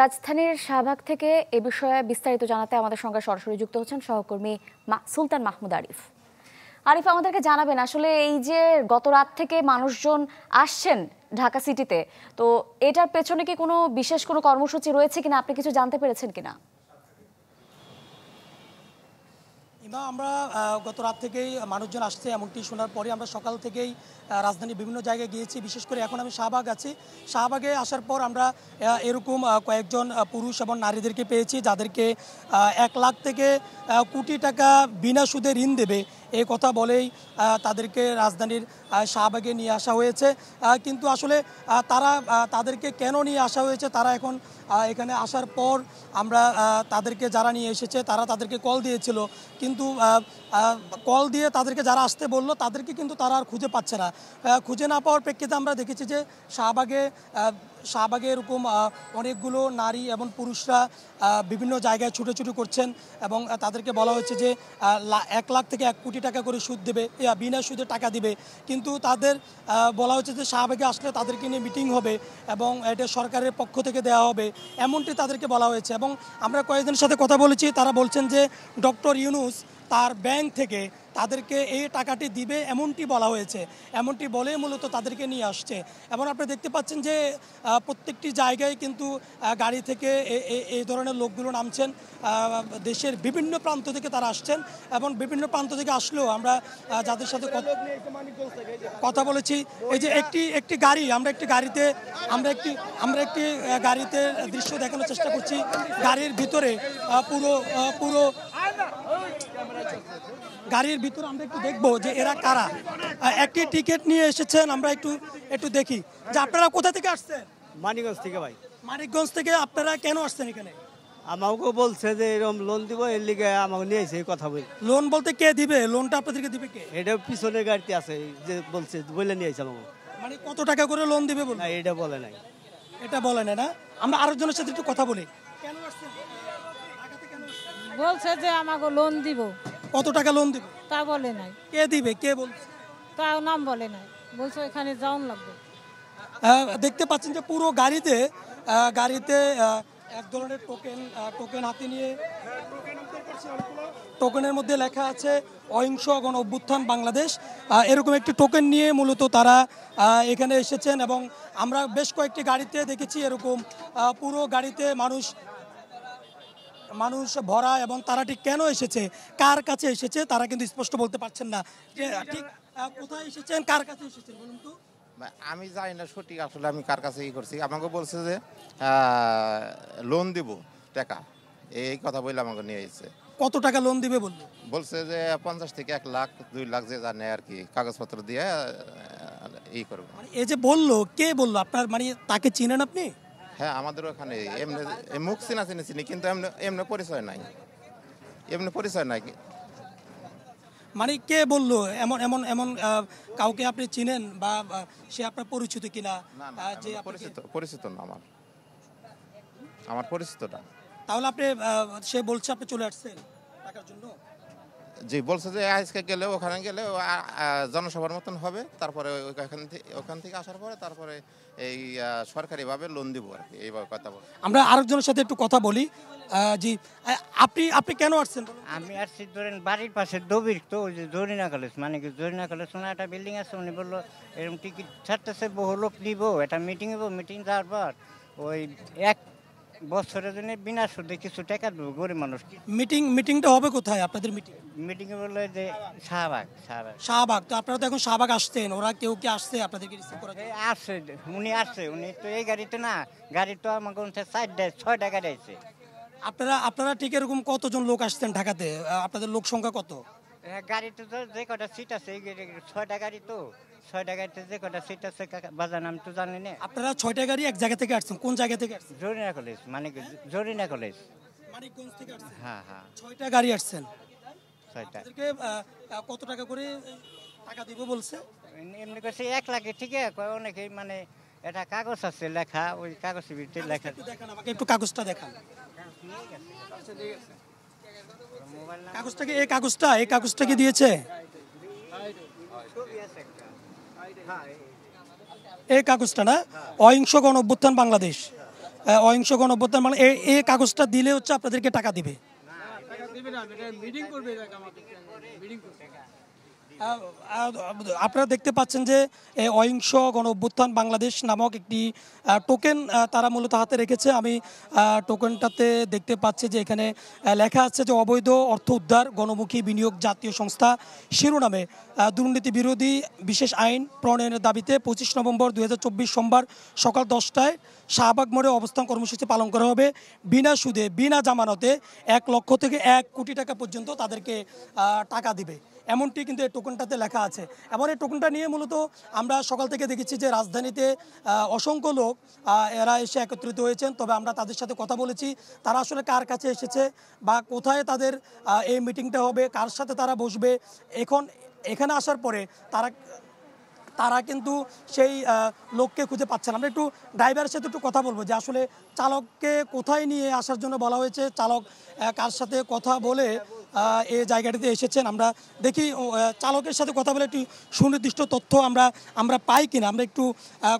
রাজধানীর শাহবাগ থেকে এ বিষয়ে বিস্তারিত জানাতে আমাদের সঙ্গে সরাসরি যুক্ত হচ্ছেন সহকর্মী সুলতান মাহমুদ আরিফ। আরিফ, আমাদেরকে জানাবেন আসলে এই যে গত রাত থেকে মানুষজন আসছেন ঢাকা সিটিতে, তো এটার পেছনে কি কোনো বিশেষ কোনো কর্মসূচি রয়েছে কিনা, আপনি কিছু জানতে পেরেছেন কিনা? আমরা গত রাত থেকেই মানুষজন আসছে এমনটি শোনার পরে আমরা সকাল থেকেই রাজধানীর বিভিন্ন জায়গায় গিয়েছি। বিশেষ করে এখন আমি শাহবাগ আছি। শাহবাগে আসার পর আমরা এরকম কয়েকজন পুরুষ এবং নারীদেরকে পেয়েছি যাদেরকে 1 লাখ থেকে কোটি টাকা বিনা সুদে ঋণ দেবে এই কথা বলেই তাদেরকে রাজধানীর শাহবাগে নিয়ে আসা হয়েছে। কিন্তু আসলে তাদেরকে কেন নিয়ে আসা হয়েছে, তারা এখন এখানে আসার পর আমরা তাদেরকে যারা নিয়ে এসেছে তাদেরকে কল দিয়েছিল, কিন্তু কল দিয়ে তাদেরকে যারা আসতে বললো তাদেরকে কিন্তু তারা আর খুঁজে পাচ্ছে না। খুঁজে না পাওয়ার প্রেক্ষিতে আমরা দেখেছি যে শাহবাগে এরকম অনেকগুলো নারী এবং পুরুষরা বিভিন্ন জায়গায় ছুটোছুটি করছেন এবং তাদেরকে বলা হচ্ছে যে 1 লাখ থেকে 1 কোটি টাকা করে সুদ দেবে, বিনা সুদে টাকা দিবে। কিন্তু তাদের বলা হচ্ছে যে শাহবাগে আসলে তাদেরকে নিয়ে মিটিং হবে এবং এটা সরকারের পক্ষ থেকে দেওয়া হবে, এমনটি তাদেরকে বলা হয়েছে। এবং আমরা কয়েকজনের সাথে কথা বলেছি, তারা বলছেন যে ডক্টর ইউনূস তার ব্যাংক থেকে তাদেরকে এই টাকাটি দিবে এমনটি বলা হয়েছে, এমনটি বলে মূলত তাদেরকে নিয়ে আসছে। এবং আপনি দেখতে পাচ্ছেন যে প্রত্যেকটি জায়গায় কিন্তু গাড়ি থেকে এই ধরনের লোকগুলো নামছেন। দেশের বিভিন্ন প্রান্ত থেকে তারা আসছেন এবং বিভিন্ন প্রান্ত থেকে আসলেও আমরা যাদের সাথে কথা বলেছি, এই যে একটি গাড়ি, আমরা একটি গাড়িতে দৃশ্য দেখানোর চেষ্টা করছি। গাড়ির ভিতরে পুরো গাড়ির ভিতরে আমরা একটু দেখবো যে এরা কারা। একটি টিকিট নিয়ে এসেছেন, আমরা একটু দেখি যে আপনারা কোথা থেকে আসছেন। মানিকগঞ্জ থেকে। ভাই, মানিকগঞ্জ থেকে আপনারা কেন আসছেন এখানে? আমাকে বলছে যে এরকম লোন দিব, এর লিগে আমাকে নিয়ে এসে কথা বলি। লোন বলতে কে দিবে? লোনটা আপনাদেরকে দিবে কে? এটা পিছনের গাড়িতে আছে, যে বলছে বলে নিয়ে এসে আমাকে। মানে কত টাকা করে লোন দিবে বলে? না, এটা বলে নাই। এটা বলে না। আমরা আরেকজনের সাথে একটু কথা বলি। কেন আসছেন? বলছে যে আমাকে লোন দিব। কত টাকা লোন দিবে তা বলে নাই। কে দিবে, কে বলছে? তাও নাম বলে নাই, বলছে এখানে যাওন লাগবে। দেখতে পাচ্ছেন যে পুরো গাড়িতে এক ধরনের টোকেন হাতে নিয়ে, টোকেনের মধ্যে লেখা আছে অহিংস গণ অভ্যুত্থান বাংলাদেশ। এরকম একটি টোকেন নিয়ে মূলত তারা এখানে এসেছেন এবং আমরা বেশ কয়েকটি গাড়িতে দেখেছি এরকম পুরো গাড়িতে মানুষ ভরা। এবং তারা ঠিক কেন এসেছে, কার কাছে এসেছে, তারা কিন্তু স্পষ্ট বলতে পারছেন না। ঠিক কোথায় এসেছেন, কার কাছে এসেছেন বলুন তো? আমি জানি না সঠিক, আসলে আমি কার কাছে করছি। আমাকে বলছে যে লোন দিব টাকা, এই কথা বলে আমাকে নিয়ে এসেছে। কত টাকা লোন দিবে বলছে যে 50 থেকে 1 লাখ 2 লাখ যে জানে আর কি, কাগজপত্র দিয়ে করবো। এই যে বললো, কে বললো আপনার? মানে তাকে চিনেন আপনি? হ্যাঁ, আমাদের ওখানে এমনি মুখ চিনি, কিন্তু এমনি পরিচয় নাই। মানে কে বললো? এমন কাউকে আপনি চিনেন বা সে আপনার পরিচিত কিনা? যে পরিচিত না, আমার পরিচিত না। তাহলে আপনি সে বলছে আপনি চলে আসছেন টাকার জন্য? জি, বলছে যে আজকে গেলে ওখানে গেলে জনসভার মতন হবে, তারপরে ওখান থেকে আসার পরে তারপরে এই সরকারিভাবে লোন দিব আর কি, এইভাবে কথা বল। আমরা আরেকজনের সাথে একটু কথা বলি। জি, আপনি কেন আসছেন? আমি আসছি ধরেন বাড়ির পাশে দবির তো, ওই যে জরিনা কলেজ, মানে কি জরিনা কলেজ শোনা একটা বিল্ডিং আছে, উনি বললো এরকম টিকিট ছাড়তেছে, বহু লোক নিব, একটা মিটিং হবো, মিটিং যাওয়ার পর ওই 1 বছরের জন্য বিনা সুদে কিছু টাকা দেবো গরিব মানুষ। মিটিংটা হবে কোথায় আপনাদের? মিটিং এ বললো যে শাহবাগ। তো আপনারা তো এখন শাহবাগ আসছেন, ওরা কেউ কি আসছে আপনাদেরকে রিসিভ করার জন্য? আসছে উনি তো এই গাড়িতে না, গাড়ি তো আমাকে 4-6টা গাড়ি আছে। আপনারা ঠিক এরকম কতজন লোক আসছেন ঢাকাতে? আপনাদের লোক সংখ্যা কত? গাড়িতে তো যে কটা সিট আছে, 6টা গাড়ি তো, 6টা গাড়িতে যে কটা সিট আছে বাজার নাম তো জানি না। আপনারা 6টা গাড়ি এক জায়গা থেকে আসছেন? কোন জায়গা থেকে আসছেন? জরিনা কলেজ, মানে কি জরিনা কলেজ, মানিকগঞ্জ থেকে আসছেন? হ্যাঁ। 6টা গাড়ি আসছেন। 6টা। কত টাকা করে টাকা দিব বলছে? এমনি করছে 1 লাখে, ঠিক আছে। অনেকে মানে এটা কাগজ আছে লেখা, ওই কাগজের ভিতরে লেখা। দেখান আমাকে একটু, কাগজটা দেখান। এই কাগজটাকে দিয়েছে? এই কাগজটা না, অহিংস গণ অভ্যুত্থান বাংলাদেশ, অহিংস গণ অভ্যুত্থান বাংলা এই কাগজটা দিলে হচ্ছে আপনাদেরকে টাকা দিবে? আপনারা দেখতে পাচ্ছেন যে অহিংস গণ অভ্যুত্থান বাংলাদেশ নামক একটি টোকেন তারা মূলত হাতে রেখেছে। আমি টোকেনটাতে দেখতে পাচ্ছি যে এখানে লেখা আছে যে অবৈধ অর্থ উদ্ধার গণমুখী বিনিয়োগ জাতীয় সংস্থা শিরোনামে দুর্নীতি বিরোধী বিশেষ আইন প্রণয়নের দাবিতে 25 নভেম্বর 2024 সোমবার সকাল 10টায় শাহবাগ মোড়ে অবস্থান কর্মসূচি পালন করা হবে। বিনা সুদে বিনা জামানতে 1 লক্ষ থেকে 1 কোটি টাকা পর্যন্ত তাদেরকে টাকা দিবে, এমনটি কিন্তু এই টোকেনটাতে লেখা আছে। এবং এই টোকেনটা নিয়ে মূলত আমরা সকাল থেকে দেখেছি যে রাজধানীতে অসংখ্য লোক এরা এসে একত্রিত হয়েছেন। তবে আমরা তাদের সাথে কথা বলেছি, তারা আসলে কার কাছে এসেছে বা কোথায় তাদের এই মিটিংটা হবে, কার সাথে তারা বসবে। এখানে আসার পরে তারা কিন্তু সেই লোককে খুঁজে পাচ্ছে না। আমরা একটু ড্রাইভারের সাথে একটু কথা বলবো যে আসলে চালককে কোথায় নিয়ে আসার জন্য বলা হয়েছে, চালক কার সাথে কথা বলে এই জায়গাটিতে এসেছেন। আমরা দেখি চালকের সাথে কথা বলে একটু সুনির্দিষ্ট তথ্য আমরা পাই কিনা। আমরা একটু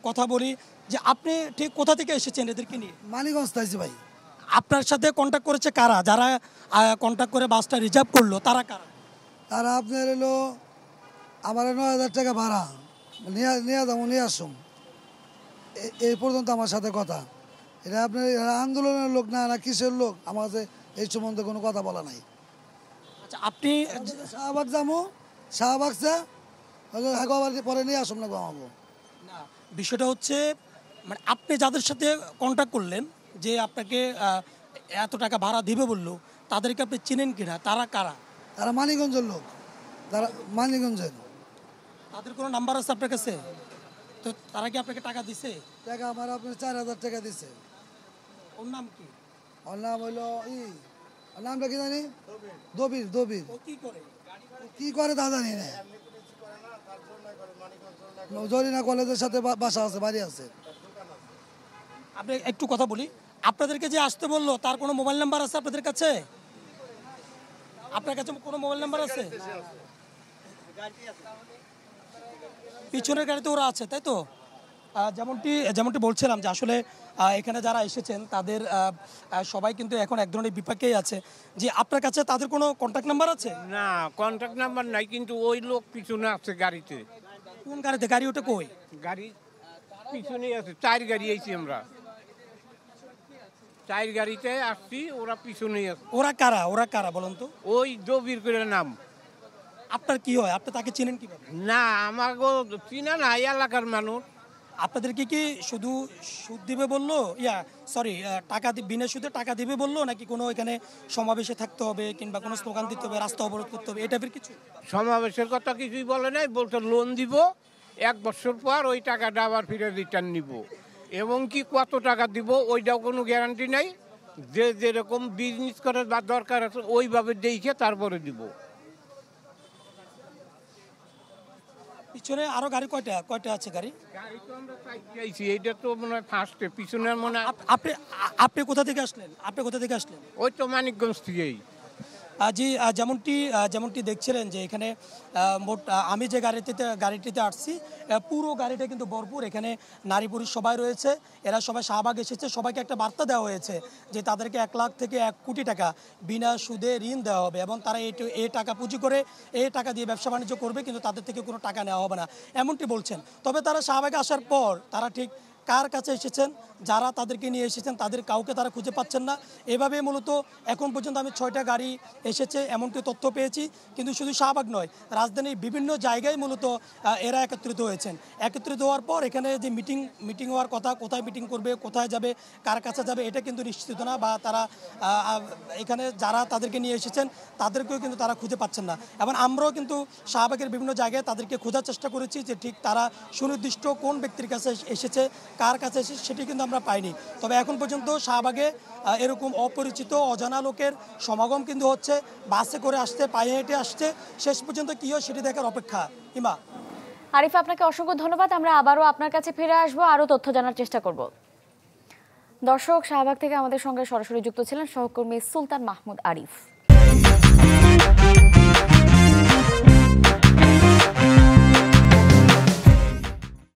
কথা বলি যে আপনি ঠিক কোথা থেকে এসেছেন এদেরকে নিয়ে? মানিকগঞ্জ তাইছি ভাই। আপনার সাথে কন্ট্যাক্ট করেছে কারা? যারা কন্ট্যাক্ট করে বাসটা রিজার্ভ করলো তারা কারা? তারা আপনার এলো আমার 9,000 টাকা ভাড়া নিয়ে যাবো, নিয়ে আসুন, এই পর্যন্ত আমার সাথে কথা। এটা আপনার আন্দোলনের লোক না কিসের লোক, আমার এই সম্বন্ধে কোনো কথা বলা নাই। আচ্ছা, আপনি শাহবাগ যাবো, শাহবাগ পরে নিয়ে আসুন না আমাকে। না, বিষয়টা হচ্ছে মানে আপনি যাদের সাথে কন্ট্যাক্ট করলেন যে আপনাকে এত টাকা ভাড়া দিবে বললো, তাদেরকে আপনি চিনেন কিনা? তারা কারা? তারা মানিকগঞ্জের লোক, তারা মানিকগঞ্জের। তাদের কোনো নাম্বার আছে আপনার কাছে? তো তারা কি আপনাকে টাকা দিছে? টাকা আমার আপনার 4,000 টাকা দিছে। ওর নাম কি? ওর নাম হইলো ওর নামটা কি জানি? দবির। দবির ও কি করে? কি করে তা জানি না। জরিনা কলেজের সাথে বাসা আছে, বাড়ি আছে। আপনি একটু কথা বলি, আপনাদেরকে যে আসতে বললো তার কোনো মোবাইল নাম্বার আছে আপনাদের কাছে? আপনার কাছে কোনো মোবাইল নাম্বার আছে? পিছনের গাড়িতে ওরা আছে, তাই তো? যেমনটি বলছিলাম যে আসলে এখানে যারা এসেছেন তাদের সবাই কিন্তু এখন এক ধরনের বিপাকেই আছে। যে আপনার কাছে তাদের কোনো কন্ট্যাক্ট নাম্বার আছে? না, কন্ট্যাক্ট নাম্বার নাই, কিন্তু ওই লোক পিছনে আছে গাড়িতে। কোন গাড়িতে? গাড়ি ওটা কই? গাড়ি পিছনেই আছে, 4 গাড়ি আইছি আমরা, 4 গাড়িতে আসছি, ওরা পিছনেই আছে। ওরা কারা বলুন তো? ওই দবির করে নাম। আপনার কি হয়? আপনি তাকে চিনেন কিভাবে? না, আমাকে চিনা না, এলাকার মানুষ। আপনাদেরকে কি শুধু সুদ দিবে বললো, টাকা বিনা সুদে টাকা দিবে বললো, নাকি কোনো এখানে সমাবেশে থাকতে হবে কিংবা কোনো স্লোগান দিতে হবে, রাস্তা অবরোধ করতে হবে, এই টাইপের কিছু? সমাবেশের কথা কিছুই বলে নাই, বলতে লোন দিব, 1 বছর পর ওই টাকাটা আবার ফিরে রিটার্ন নিব, এবং কি কত টাকা দিব ওইটাও কোনো গ্যারান্টি নাই। যে যেরকম বিজনেস করার বা দরকার আছে ওইভাবে দেখে তারপরে দিব। পিছনে আরো গাড়ি কয়টা আছে? গাড়ি তো আমরা চাইছি, এইটা তো মনে হয় ফার্স্টে, পিছনের মনে হয়। আপনি কোথা থেকে আসলেন? ওই তো মানিকগঞ্জ থেকেই। জি, যেমনটি দেখছিলেন যে এখানে মোট আমি যে গাড়িটিতে আসছি, পুরো গাড়িটা কিন্তু ভরপুর। এখানে নারী পুরুষ সবাই রয়েছে, এরা সবাই শাহবাগ এসেছে। সবাইকে একটা বার্তা দেওয়া হয়েছে যে তাদেরকে 1 লাখ থেকে 1 কোটি টাকা বিনা সুদে ঋণ দেওয়া হবে এবং তারা এই টাকা পুঁজি করে এই টাকা দিয়ে ব্যবসা বাণিজ্য করবে, কিন্তু তাদের থেকে কোনো টাকা নেওয়া হবে না, এমনটি বলছেন। তবে তারা শাহবাগে আসার পর তারা ঠিক কার কাছে এসেছেন, যারা তাদেরকে নিয়ে এসেছেন তাদের কাউকে তারা খুঁজে পাচ্ছেন না। এভাবে মূলত এখন পর্যন্ত আমি 6টা গাড়ি এসেছে এমনটি তথ্য পেয়েছি। কিন্তু শুধু শাহবাগ নয়, রাজধানীর বিভিন্ন জায়গায় মূলত এরা একত্রিত হয়েছেন। একত্রিত হওয়ার পর এখানে যে মিটিং হওয়ার কথা, কোথায় মিটিং করবে, কোথায় যাবে, কার কাছে যাবে, এটা কিন্তু নিশ্চিত না। বা তারা এখানে যারা তাদেরকে নিয়ে এসেছেন তাদেরকেও কিন্তু তারা খুঁজে পাচ্ছেন না। এবং আমরাও কিন্তু শাহবাগের বিভিন্ন জায়গায় তাদেরকে খোঁজার চেষ্টা করেছি যে ঠিক তারা সুনির্দিষ্ট কোন ব্যক্তির কাছে এসেছে, কার কাছে এসেছে, সেটি কিন্তু আমরা পাইনি। তবে এখন পর্যন্ত শাহবাগে এরকম অপরিচিত অজানা লোকের সমাগম কিন্তু হচ্ছে, বাসে করে আসছে, পায়ে হেঁটে আসছে। শেষ পর্যন্ত কী হয় সেটি দেখার অপেক্ষা। ইমা। আরিফা, আপনাকে অসংখ্য ধন্যবাদ। আমরা আবারও আপনার কাছে ফিরে আসবো, আরও তথ্য জানার চেষ্টা করব। দর্শক, শাহবাগ থেকে আমাদের সঙ্গে সরাসরি যুক্ত ছিলেন সহকর্মী সুলতান মাহমুদ আরিফ।